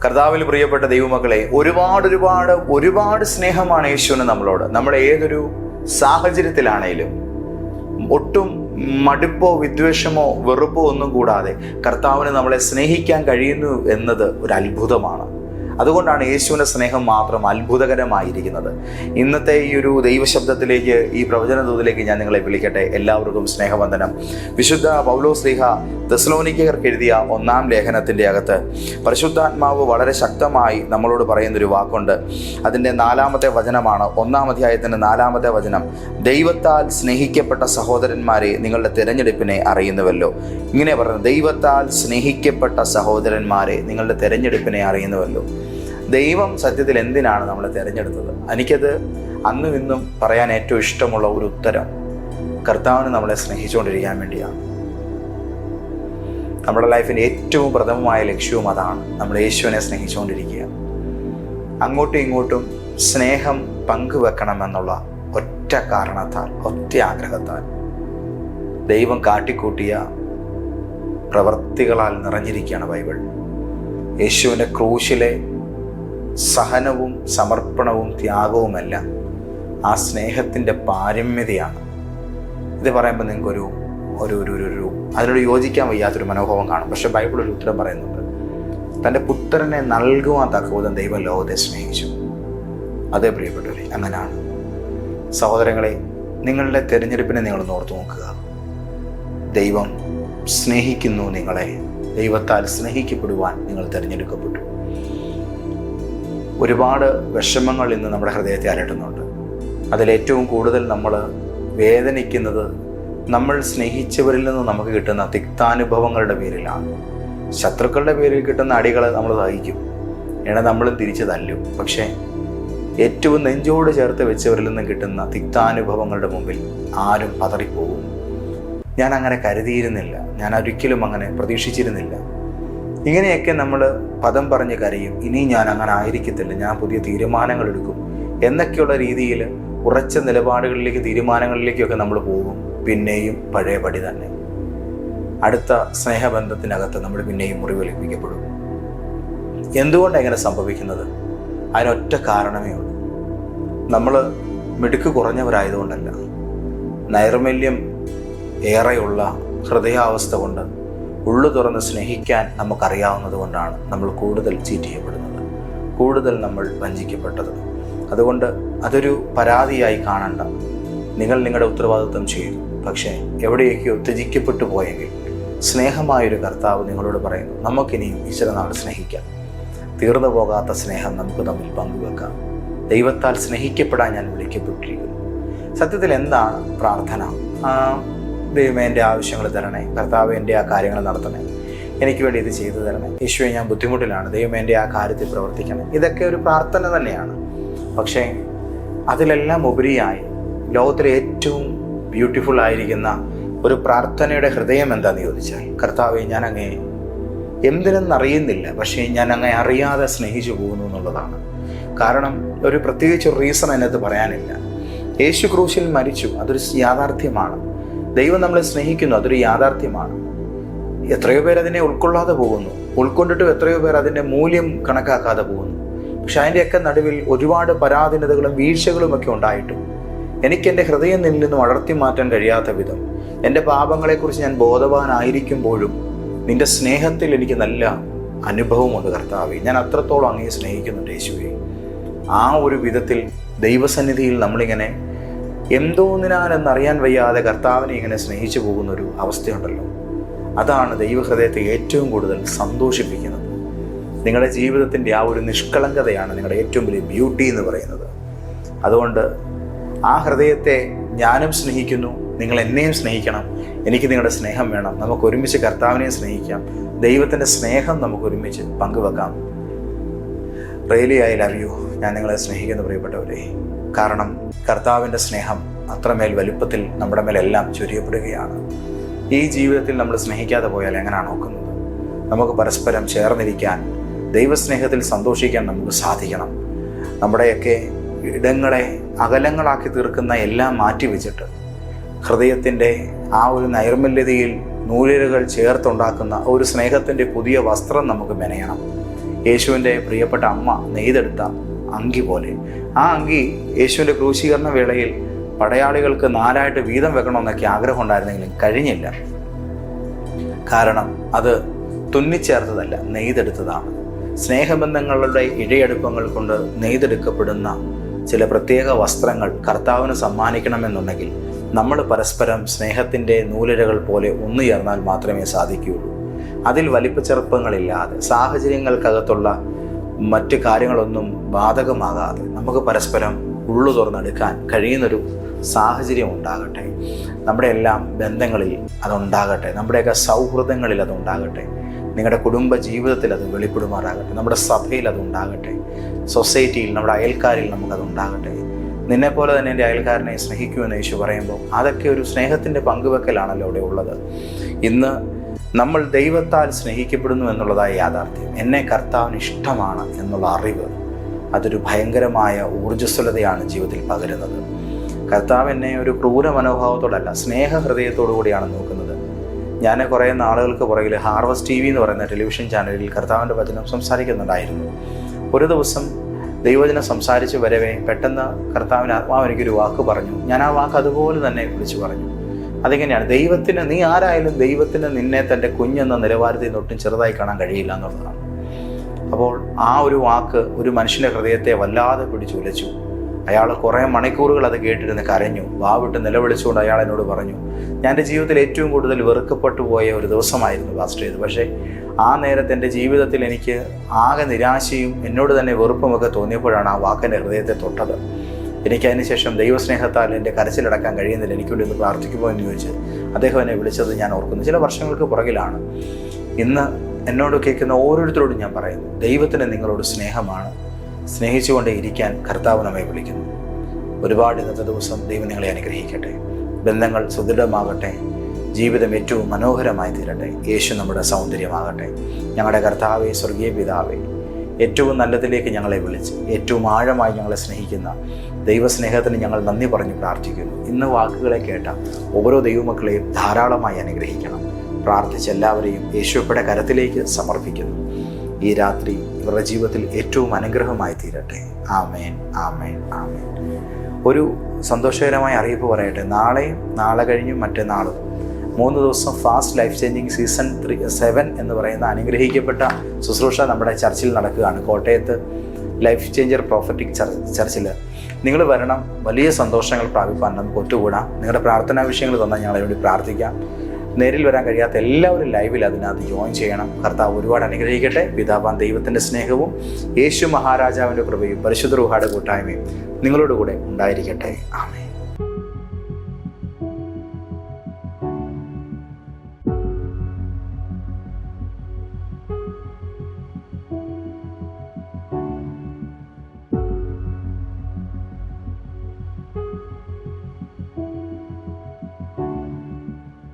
കർത്താവിൽ പ്രിയപ്പെട്ട ദൈവമക്കളെ, ഒരുപാട് സ്നേഹമാണ് യേശുവിന് നമ്മളോട്. നമ്മൾ ഏതൊരു സാഹചര്യത്തിലാണേലും ഒട്ടും മടുപ്പോ വിദ്വേഷമോ വെറുപ്പോ ഒന്നും കൂടാതെ കർത്താവിന് നമ്മളെ സ്നേഹിക്കാൻ കഴിയുന്നു എന്നത് ഒരു അത്ഭുതമാണ്. അതുകൊണ്ടാണ് യേശുവിൻ്റെ സ്നേഹം മാത്രം അത്ഭുതകരമായിരിക്കുന്നത്. ഇന്നത്തെ ഈ ഒരു ദൈവശബ്ദത്തിലേക്ക്, ഈ പ്രവചന ദൂതിലേക്ക് ഞാൻ നിങ്ങളെ വിളിക്കട്ടെ. എല്ലാവർക്കും സ്നേഹവന്ദനം. വിശുദ്ധ പൗലോസ് ശ്ലീഹ തെസ്സലോനിക്കർക്ക് എഴുതിയ 1-ാം ലേഖനത്തിൻ്റെ അകത്ത് പരിശുദ്ധാത്മാവ് വളരെ ശക്തമായി നമ്മളോട് പറയുന്നൊരു വാക്കുണ്ട്. അതിൻ്റെ 4-ാമത്തെ വചനമാണ്. 1-ാം അധ്യായത്തിൻ്റെ 4-ാമത്തെ വചനം. ദൈവത്താൽ സ്നേഹിക്കപ്പെട്ട സഹോദരന്മാരെ, നിങ്ങളുടെ തിരഞ്ഞെടുപ്പിനെ അറിയുന്നുവല്ലോ. ഇങ്ങനെ പറയുന്നത്, ദൈവത്താൽ സ്നേഹിക്കപ്പെട്ട സഹോദരന്മാരെ, നിങ്ങളുടെ തിരഞ്ഞെടുപ്പിനെ അറിയുന്നുവല്ലോ. ദൈവം സത്യത്തിൽ എന്തിനാണ് നമ്മളെ തിരഞ്ഞെടുത്തത്? എനിക്കത് അന്നും ഇന്നും പറയാൻ ഏറ്റവും ഇഷ്ടമുള്ള ഒരു ഉത്തരം, കർത്താവിന് നമ്മളെ സ്നേഹിച്ചുകൊണ്ടിരിക്കാൻ വേണ്ടിയാണ്. നമ്മുടെ ലൈഫിൻ്റെ ഏറ്റവും പ്രഥമമായ ലക്ഷ്യവും അതാണ്. നമ്മൾ യേശുവിനെ സ്നേഹിച്ചുകൊണ്ടിരിക്കുക. അങ്ങോട്ടും ഇങ്ങോട്ടും സ്നേഹം പങ്കുവെക്കണമെന്നുള്ള ഒറ്റ കാരണത്താൽ, ഒറ്റ ആഗ്രഹത്താൽ ദൈവം കാട്ടിക്കൂട്ടിയ പ്രവൃത്തികളാൽ നിറഞ്ഞിരിക്കുകയാണ് ബൈബിൾ. യേശുവിൻ്റെ ക്രൂശിലെ സഹനവും സമർപ്പണവും ത്യാഗവുമെല്ലാം ആ സ്നേഹത്തിൻ്റെ പാരമ്യതയാണ്. ഇത് പറയുമ്പോൾ നിങ്ങൾക്കൊരു അതിനോട് യോജിക്കാൻ വയ്യാത്തൊരു മനോഭാവം കാണും. പക്ഷെ ബൈബിൾ ഒരു ഉത്തരം പറയുന്നുണ്ട്. തൻ്റെ പുത്രനെ നൽകുവാൻ തക്കവിധം ദൈവം ലോകത്തെ സ്നേഹിച്ചു. അതേ പ്രിയപ്പെട്ടവരെ, അങ്ങനെയാണ്. സഹോദരങ്ങളെ, നിങ്ങളുടെ തിരഞ്ഞെടുപ്പിനെ നിങ്ങൾ ഓർത്തു നോക്കുക. ദൈവം സ്നേഹിക്കുന്നു നിങ്ങളെ. ദൈവത്താൽ സ്നേഹിക്കപ്പെടുവാൻ നിങ്ങൾ തിരഞ്ഞെടുക്കപ്പെട്ടു. ഒരുപാട് വിഷമങ്ങൾ ഇന്ന് നമ്മുടെ ഹൃദയത്തെ അലട്ടുന്നുണ്ട്. അതിലേറ്റവും കൂടുതൽ നമ്മൾ വേദനിക്കുന്നത് നമ്മൾ സ്നേഹിച്ചവരിൽ നിന്ന് നമുക്ക് കിട്ടുന്ന തിക്താനുഭവങ്ങളുടെ പേരിലാണ്. ശത്രുക്കളുടെ പേരിൽ കിട്ടുന്ന അടികൾ നമ്മൾ സഹിക്കും, എന്നെ നമ്മളും തിരിച്ചു തല്ലും. പക്ഷേ ഏറ്റവും നെഞ്ചോട് ചേർത്ത് വെച്ചവരിൽ നിന്ന് കിട്ടുന്ന തിക്താനുഭവങ്ങളുടെ മുമ്പിൽ ആരും പതറിപ്പോകും. ഞാൻ അങ്ങനെ കരുതിയിരുന്നില്ല, ഞാൻ ഒരിക്കലും അങ്ങനെ പ്രതീക്ഷിച്ചിരുന്നില്ല, ഇങ്ങനെയൊക്കെ നമ്മൾ പദം പറഞ്ഞ് കരയും. ഇനി ഞാൻ അങ്ങനെ ആയിരിക്കത്തില്ല, ഞാൻ പുതിയ തീരുമാനങ്ങൾ എടുക്കും എന്നൊക്കെയുള്ള രീതിയിൽ ഉറച്ച നിലപാടുകളിലേക്ക്, തീരുമാനങ്ങളിലേക്കൊക്കെ നമ്മൾ പോകും. പിന്നെയും പഴയപടി തന്നെ അടുത്ത സ്നേഹബന്ധത്തിനകത്ത് നമ്മൾ പിന്നെയും മുറിവേൽപ്പിക്കപ്പെടും. എന്തുകൊണ്ടാണ് ഇങ്ങനെ സംഭവിക്കുന്നത്? അതിനൊറ്റ കാരണമേ ഉള്ളൂ. നമ്മൾ മിടുക്ക് കുറഞ്ഞവരായതുകൊണ്ടല്ല, നൈർമല്യം ഏറെയുള്ള ഹൃദയാവസ്ഥ കൊണ്ട്, ഉള്ളു തുറന്ന് സ്നേഹിക്കാൻ നമുക്കറിയാവുന്നത് കൊണ്ടാണ് നമ്മൾ കൂടുതൽ ചീറ്റ് ചെയ്യപ്പെടുന്നത്, കൂടുതൽ നമ്മൾ വഞ്ചിക്കപ്പെട്ടത്. അതുകൊണ്ട് അതൊരു പരാതിയായി കാണണ്ട. നിങ്ങൾ നിങ്ങളുടെ ഉത്തരവാദിത്വം ചെയ്തു. പക്ഷേ എവിടെയൊക്കെയോ ത്യജിക്കപ്പെട്ടു പോയെങ്കിൽ സ്നേഹമായൊരു കർത്താവ് നിങ്ങളോട് പറയുന്നു, നമുക്കിനിയും ഈശ്വരനാൾ സ്നേഹിക്കാം. തീർന്നു പോകാത്ത സ്നേഹം നമുക്ക് തമ്മിൽ പങ്കുവെക്കാം. ദൈവത്താൽ സ്നേഹിക്കപ്പെടാൻ ഞാൻ വിളിക്കപ്പെട്ടിരിക്കുന്നു. സത്യത്തിൽ എന്താണ് പ്രാർത്ഥന? ദൈവമേ, എൻ്റെ ആവശ്യങ്ങൾ തരണേ. കർത്താവ്, എൻ്റെ ആ കാര്യങ്ങൾ നടത്തണേ. എനിക്ക് വേണ്ടി ഇത് ചെയ്തു തരണേ. യേശുവേ, ഞാൻ ബുദ്ധിമുട്ടിലാണ്. ദൈവമേ, എൻ്റെ ആ കാര്യത്തിൽ പ്രവർത്തിക്കണം. ഇതൊക്കെ ഒരു പ്രാർത്ഥന തന്നെയാണ്. പക്ഷേ അതിലെല്ലാം ഉപരിയായി ലോകത്തിലെ ഏറ്റവും ബ്യൂട്ടിഫുൾ ആയിരിക്കുന്ന ഒരു പ്രാർത്ഥനയുടെ ഹൃദയം എന്താണെന്ന് ചോദിച്ചാൽ, കർത്താവെ, ഞാൻ അങ്ങേ എന്തിനെന്നറിയുന്നില്ല, പക്ഷേ ഞാൻ അങ്ങേ അറിയാതെ സ്നേഹിച്ചു പോകുന്നു എന്നുള്ളതാണ്. കാരണം ഒരു പ്രത്യേകിച്ച് റീസൺ അതിനകത്ത് പറയാനില്ല. യേശു ക്രൂശിൽ മരിച്ചു, അതൊരു യാഥാർത്ഥ്യമാണ്. ദൈവം നമ്മളെ സ്നേഹിക്കുന്നു, അതൊരു യാഥാർത്ഥ്യമാണ്. എത്രയോ പേർ അതിനെ ഉൾക്കൊള്ളാതെ പോകുന്നു, ഉൾക്കൊണ്ടിട്ടും എത്രയോ പേർ അതിൻ്റെ മൂല്യം കണക്കാക്കാതെ പോകുന്നു. പക്ഷെ അതിൻ്റെയൊക്കെ നടുവിൽ ഒരുപാട് പരാധീനതകളും വീഴ്ചകളുമൊക്കെ ഉണ്ടായിട്ടും എനിക്ക് എൻ്റെ ഹൃദയം നിന്നിൽ നിന്നും അടർത്തി മാറ്റാൻ കഴിയാത്ത വിധം എൻ്റെ പാപങ്ങളെക്കുറിച്ച് ഞാൻ ബോധവാനായിരിക്കുമ്പോഴും നിൻ്റെ സ്നേഹത്തിൽ എനിക്ക് നല്ല അനുഭവമുണ്ട് കർത്താവേ. ഞാൻ അത്രത്തോളം അങ്ങയെ സ്നേഹിക്കുന്നുണ്ട് യേശുവേ. ആ ഒരു വിധത്തിൽ ദൈവസന്നിധിയിൽ നമ്മളിങ്ങനെ എന്തോന്നിനാലെന്നറിയാൻ വയ്യാതെ കർത്താവിനെ ഇങ്ങനെ സ്നേഹിച്ചു പോകുന്നൊരു അവസ്ഥയുണ്ടല്ലോ, അതാണ് ദൈവഹൃദയത്തെ ഏറ്റവും കൂടുതൽ സന്തോഷിപ്പിക്കുന്നത്. നിങ്ങളുടെ ജീവിതത്തിൻ്റെ ആ ഒരു നിഷ്കളങ്കതയാണ് നിങ്ങളുടെ ഏറ്റവും വലിയ ബ്യൂട്ടി എന്ന് പറയുന്നത്. അതുകൊണ്ട് ആ ഹൃദയത്തെ ഞാനും സ്നേഹിക്കുന്നു, നിങ്ങൾ എന്നെയും സ്നേഹിക്കണം. എനിക്ക് നിങ്ങളുടെ സ്നേഹം വേണം. നമുക്ക് ഒരുമിച്ച് കർത്താവിനെയും സ്നേഹിക്കാം. ദൈവത്തിൻ്റെ സ്നേഹം നമുക്ക് ഒരുമിച്ച് പങ്കുവെക്കാം. Really I love you. ഞാൻ നിങ്ങളെ സ്നേഹിക്കുന്നു പ്രിയപ്പെട്ടവരെ. കാരണം കർത്താവിൻ്റെ സ്നേഹം അത്രമേൽ വലുപ്പത്തിൽ നമ്മുടെ മേലെല്ലാം ചൊരിയപ്പെടുകയാണ്. ഈ ജീവിതത്തിൽ നമ്മൾ സ്നേഹിക്കാതെ പോയാൽ എങ്ങനെയാണ് നോക്കുന്നത്? നമുക്ക് പരസ്പരം ചേർന്നിരിക്കാൻ, ദൈവസ്നേഹത്തിൽ സന്തോഷിക്കാൻ നമുക്ക് സാധിക്കണം. നമ്മുടെയൊക്കെ ഇടങ്ങളെ അകലങ്ങളാക്കി തീർക്കുന്ന എല്ലാം മാറ്റിവെച്ചിട്ട് ഹൃദയത്തിൻ്റെ ആ ഒരു നൈർമല്യതയിൽ നൂലിഴകൾ ചേർത്തുണ്ടാക്കുന്ന ഒരു സ്നേഹത്തിൻ്റെ പുതിയ വസ്ത്രം നമുക്ക് മെനയണം. യേശുവിൻ്റെ പ്രിയപ്പെട്ട അമ്മ നെയ്തെടുത്ത അങ്കി പോലെ. ആ അങ്കി യേശുവിൻ്റെ ക്രൂശീകരണ വേളയിൽ പടയാളികൾക്ക് 4 വീതം വെക്കണമെന്നൊക്കെ ആഗ്രഹം ഉണ്ടായിരുന്നെങ്കിലും കഴിഞ്ഞില്ല. കാരണം അത് തുന്നിച്ചേർത്തതല്ല, നെയ്തെടുത്തതാണ്. സ്നേഹബന്ധങ്ങളുടെ ഇഴയെടുപ്പങ്ങൾ കൊണ്ട് നെയ്തെടുക്കപ്പെടുന്ന ചില പ്രത്യേക വസ്ത്രങ്ങൾ കർത്താവിന് സമ്മാനിക്കണമെന്നുണ്ടെങ്കിൽ നമ്മൾ പരസ്പരം സ്നേഹത്തിൻ്റെ നൂലിഴകൾ പോലെ ഒന്നുചേർന്നാൽ മാത്രമേ സാധിക്കുകയുള്ളൂ. അതിൽ വലിപ്പച്ചെറുപ്പങ്ങളില്ലാതെ, സാഹചര്യങ്ങൾക്കകത്തുള്ള മറ്റ് കാര്യങ്ങളൊന്നും ബാധകമാകാതെ നമുക്ക് പരസ്പരം ഉള്ളു തുറന്നെടുക്കാൻ കഴിയുന്നൊരു സാഹചര്യം ഉണ്ടാകട്ടെ. നമ്മുടെ എല്ലാം ബന്ധങ്ങളിൽ അതുണ്ടാകട്ടെ, നമ്മുടെയൊക്കെ സൗഹൃദങ്ങളിൽ അതുണ്ടാകട്ടെ, നിങ്ങളുടെ കുടുംബ ജീവിതത്തിൽ അത് വെളിപ്പെടുമാറാകട്ടെ, നമ്മുടെ സഭയിൽ അതുണ്ടാകട്ടെ, സൊസൈറ്റിയിൽ, നമ്മുടെ അയൽക്കാരിൽ നമുക്കതുണ്ടാകട്ടെ. നിന്നെപ്പോലെ തന്നെ എൻ്റെ അയൽക്കാരനെ സ്നേഹിക്കുമെന്ന് യേശു പറയുമ്പോൾ അതൊക്കെ ഒരു സ്നേഹത്തിൻ്റെ പങ്കുവെക്കലാണല്ലോ അവിടെ ഉള്ളത്. ഇന്ന് നമ്മൾ ദൈവത്താൽ സ്നേഹിക്കപ്പെടുന്നു എന്നുള്ളതായ യാഥാർത്ഥ്യം, എന്നെ കർത്താവിന് ഇഷ്ടമാണ് എന്നുള്ള അറിവ്, അതൊരു ഭയങ്കരമായ ഊർജ്ജസ്വലതയാണ് ജീവിതത്തിൽ പകരുന്നത്. കർത്താവ് എന്നെ ഒരു ക്രൂര മനോഭാവത്തോടല്ല, സ്നേഹഹൃദയത്തോടു കൂടിയാണ് നോക്കുന്നത്. ഞാൻ കുറേ നാളുകൾക്ക് പുറകിൽ ഹാർവസ്റ്റ് TV എന്ന് പറയുന്ന ടെലിവിഷൻ ചാനലിൽ കർത്താവിൻ്റെ വചനം സംസാരിക്കുന്നുണ്ടായിരുന്നു. ഒരു ദിവസം ദൈവവചനം സംസാരിച്ച് വരവേ പെട്ടെന്ന് കർത്താവിന് ആത്മാവ് എനിക്കൊരു വാക്ക് പറഞ്ഞു. ഞാൻ ആ വാക്ക് അതുപോലെ തന്നെ വിളിച്ചു പറഞ്ഞു. അതെങ്ങനെയാണ്? ദൈവത്തിന്, നീ ആരായാലും ദൈവത്തിന് നിന്നെ തൻ്റെ കുഞ്ഞെന്ന നിലവാരത്തിൽ നിന്നൊട്ടും ചെറുതായി കാണാൻ കഴിയില്ല എന്നുള്ളതാണ്. അപ്പോൾ ആ ഒരു വാക്ക് ഒരു മനുഷ്യൻ്റെ ഹൃദയത്തെ വല്ലാതെ പിടിച്ചുലച്ചു. അയാൾ കുറേ മണിക്കൂറുകൾ അത് കേട്ടിരുന്ന് കരഞ്ഞു. വാവിട്ട് നിലവിളിച്ചുകൊണ്ട് അയാൾ എന്നോട് പറഞ്ഞു, ഞാൻ എൻ്റെ ജീവിതത്തിൽ ഏറ്റവും കൂടുതൽ വെറുക്കപ്പെട്ടു പോയ ഒരു ദിവസമായിരുന്നു പാസ്റ്റർ ഇത്. പക്ഷേ ആ നേരത്തെ എൻ്റെ ജീവിതത്തിൽ എനിക്ക് ആകെ നിരാശയും എന്നോട് തന്നെ വെറുപ്പുമൊക്കെ തോന്നിയപ്പോഴാണ് ആ വാക്കെൻ്റെ ഹൃദയത്തെ തൊട്ടത്. എനിക്കതിന് ശേഷം ദൈവസ്നേഹത്താൽ എൻ്റെ കരച്ചിലടക്കാൻ കഴിയുന്നില്ല, എനിക്കൂടി ഒന്ന് പ്രാർത്ഥിക്കുമോ എന്ന് ചോദിച്ച് അദ്ദേഹം എന്നെ വിളിച്ചത് ഞാൻ ഓർക്കുന്നു. ചില വർഷങ്ങൾക്ക് പുറകിലാണ്. ഇന്ന് എന്നോട് കേൾക്കുന്ന ഓരോരുത്തരോടും ഞാൻ പറയുന്നു, ദൈവത്തിന് നിങ്ങളോട് സ്നേഹമാണ്. സ്നേഹിച്ചുകൊണ്ടേ ഇരിക്കാൻ കർത്താവ് നമ്മെ വിളിക്കുന്നു. ഒരുപാട് ഇന്നത്തെ ദിവസം ദൈവം നിങ്ങളെ അനുഗ്രഹിക്കട്ടെ. ബന്ധങ്ങൾ സുദൃഢമാകട്ടെ, ജീവിതം ഏറ്റവും മനോഹരമായി തീരട്ടെ. യേശു നമ്മുടെ സൗന്ദര്യമാകട്ടെ. ഞങ്ങളുടെ കർത്താവേ, സ്വർഗീയ പിതാവേ, ഏറ്റവും നല്ലതിലേക്ക് ഞങ്ങളെ വിളിച്ച് ഏറ്റവും ആഴമായി ഞങ്ങളെ സ്നേഹിക്കുന്ന ദൈവസ്നേഹത്തിന് ഞങ്ങൾ നന്ദി പറഞ്ഞ് പ്രാർത്ഥിക്കുന്നു. ഇന്ന് വാക്കുകളെ കേട്ട ഓരോ ദൈവമക്കളെയും ധാരാളമായി അനുഗ്രഹിക്കണം. പ്രാർത്ഥിച്ച എല്ലാവരെയും യേശുവയുടെ കരത്തിലേക്ക് സമർപ്പിക്കുന്നു. ഈ രാത്രി ഇവരുടെ ജീവിതത്തിൽ ഏറ്റവും അനുഗ്രഹമായി തീരട്ടെ. ആമേൻ, ആമേൻ, ആമേൻ. ഒരു സന്തോഷകരമായ അറിയിപ്പ് പറയട്ടെ. നാളെയും നാളെ കഴിഞ്ഞും മറ്റന്നാളും 3 ദിവസം ഫാസ്റ്റ് ലൈഫ് ചേഞ്ചിങ് സീസൺ 7 എന്ന് പറയുന്ന അനുഗ്രഹിക്കപ്പെട്ട ശുശ്രൂഷ നമ്മുടെ ചർച്ചിൽ നടക്കുകയാണ്. കോട്ടയത്ത് ലൈഫ് ചേഞ്ചർ പ്രോഫറ്റിക് ചർച്ചിൽ നിങ്ങൾ വരണം. വലിയ സന്തോഷങ്ങൾ പ്രാപിപ്പാൻ നമുക്ക് ഒത്തുകൂടാം. നിങ്ങളുടെ പ്രാർത്ഥനാ വിഷയങ്ങൾ തന്നാൽ ഞങ്ങളെ വേണ്ടി പ്രാർത്ഥിക്കാം. നേരിൽ വരാൻ കഴിയാത്ത എല്ലാവരും ലൈവിൽ അതിനകത്ത് ജോയിൻ ചെയ്യണം. കർത്താവ് ഒരുപാട് അനുഗ്രഹിക്കട്ടെ. പിതാവാൻ ദൈവത്തിൻ്റെ സ്നേഹവും യേശു മഹാരാജാവിൻ്റെ കൃപയും പരിശുദ്ധ റൂഹായുടെ കൂട്ടായ്മയും നിങ്ങളോട് കൂടെ ഉണ്ടായിരിക്കട്ടെ. ആമേൻ.